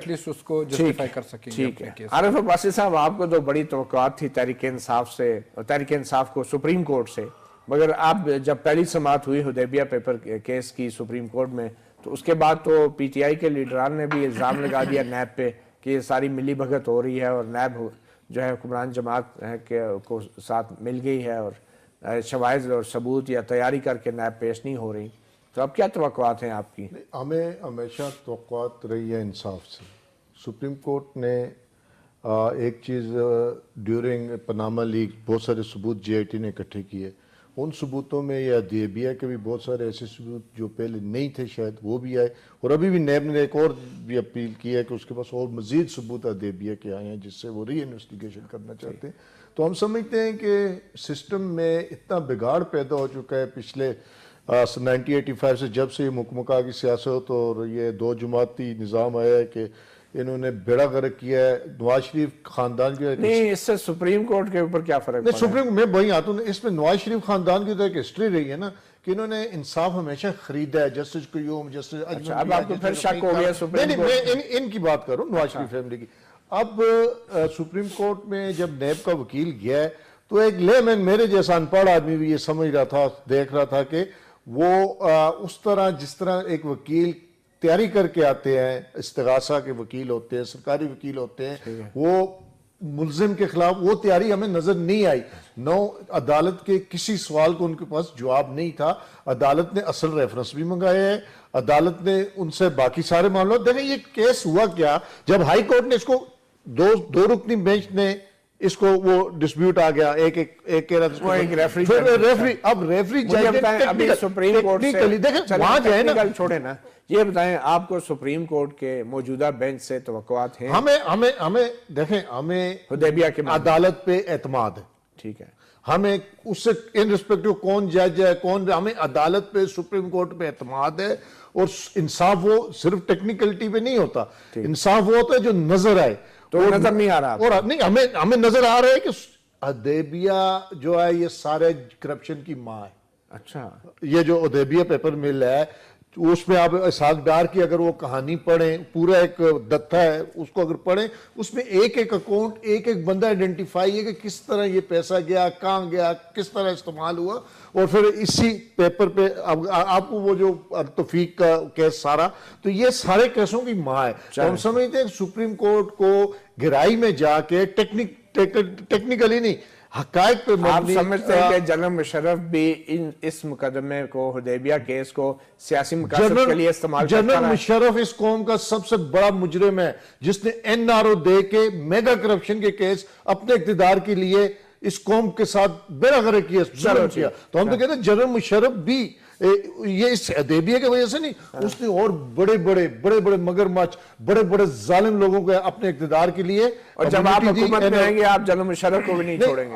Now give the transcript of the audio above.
At least उसको justify कर सकेंगे। ठीक है। आरिफ अब्बासी साहब, आपको तो बड़ी तवक्कुआत थी तहरीक इंसाफ से और तहरीक इंसाफ को सुप्रीम कोर्ट से, मगर अब जब पहली समाअत हुई हुदैबिया पेपर केस की सुप्रीम कोर्ट में, तो उसके बाद तो पीटीआई के लीडरान ने भी इल्ज़ाम लगा दिया नैब पे कि ये सारी मिली भगत हो रही है और नैब जो है हुक्मरान जमात है को साथ मिल गई है और शवाहिद और सबूत या तैयारी करके नैब पेश नहीं हो रही। तो अब क्या तवक्कुआत हैं आपकी? हमें हमेशा तवक्कुआत रही है इंसाफ से। सुप्रीम कोर्ट ने एक चीज़ ड्यूरिंग पनामा लीक बहुत सारे सबूत जीआईटी ने इकट्ठे किए, उन सबूतों में या देबिया के भी बहुत सारे ऐसे सबूत जो पहले नहीं थे शायद वो भी आए, और अभी भी नैब ने एक और भी अपील की है कि उसके पास और मजीद सबूत देबिया के आए हैं जिससे वो री इन्वेस्टिगेशन करना चाहते हैं। तो हम समझते हैं कि सिस्टम में इतना बिगाड़ पैदा हो चुका है पिछले 1985 से, जब से ये मुकमका की सियासत और ये दो जमाती निज़ाम आया है कि इन्होंने बेड़ा गर्क किया है नवाज शरीफ खानदान की। नहीं, इससे सुप्रीम कोर्ट के ऊपर क्या फर्क? नहीं, सुप्रीम मैं वही आता हूँ, इसमें नवाज शरीफ खानदान की तो एक हिस्ट्री रही है ना कि इन्होंने इंसाफ हमेशा खरीदा है। जस्टिस क्यूम, जस्टिस अब आपको फिर शक हो गया सुप्रीम कोर्ट? नहीं, इनकी बात करूँ नवाज शरीफ फैमिली की। अब सुप्रीम कोर्ट में जब नैब का वकील गया है तो एक लेमैन मेरे जैसा अनपढ़ आदमी भी ये समझ रहा था, देख रहा था कि वो उस तरह जिस तरह एक वकील तैयारी करके आते हैं, इस्तिगासा के वकील होते हैं, सरकारी वकील होते हैं, वो मुल्जिम के खिलाफ वो तैयारी हमें नजर नहीं आई। नो, अदालत के किसी सवाल को उनके पास जवाब नहीं था। अदालत ने असल रेफरेंस भी मंगाए हैं, अदालत ने उनसे बाकी सारे मामलों, देखें ये केस हुआ क्या, जब हाई कोर्ट ने इसको दो रुकनी बेंच ने इसको वो डिस्प्यूट आ गया, एक कह रहा था रेफरी, अब रेफरी अभी सुप्रीम कोर्ट से देखें वहां जाए ना, छोड़े ना, ये बताएं आपको सुप्रीम कोर्ट के मौजूदा बेंच से तवक्कुआत है? हमें देखें, हमें हुदैबिया के अदालत पे एतमाद है, ठीक है, हमें उससे इन रिस्पेक्टिव कौन जज है कौन, हमें अदालत पे सुप्रीम कोर्ट पे एतमाद है। और इंसाफ वो सिर्फ टेक्निकलिटी पे नहीं होता, इंसाफ वो होता है जो नजर आए। तो नजर नहीं आ रहा और नहीं, हमें नजर आ रहा है कि हुदैबिया जो है ये सारे करप्शन की माँ है। अच्छा, ये जो हुदैबिया पेपर मिल है उसमें आप इसाक डार की अगर वो कहानी पढ़ें, पूरा एक दत्ता है उसको अगर पढ़ें, उसमें एक एक अकाउंट, एक एक बंदा आइडेंटिफाई है कि किस तरह ये पैसा गया, कहाँ गया, किस तरह इस्तेमाल हुआ। और फिर इसी पेपर पे आपको वो जो तौफीक का केस सारा, तो ये सारे केसों की माँ है। तो हम समझते हैं सुप्रीम कोर्ट को गहराई में जाके टेक्निकली नहीं, हकायक पे आप समझते हैं कि जनरल मुशर्रफ भी इस मुकदमे को, हुदैबिया केस को सियासी मकसद के लिए इस्तेमाल करता है? जनरल मुशर्रफ इस कौम का सबसे बड़ा मुजरिम है जिसने एनआरओ दे के मेगा करप्शन के केस अपने इख्तिदार के लिए इस कौम के साथ बेड़ा गर्क किया। तो हम तो कहते हैं जनरल मुशर्रफ भी ये इस हुदैबिया की वजह से नहीं, उसने और बड़े बड़े मगरमच्छ, बड़े बड़े जालिम लोगों को अपने इख्तिदार के लिए। और जब आप हुकूमत में आएंगे आप जनरल मुशर्रफ को भी नहीं छोड़ेंगे?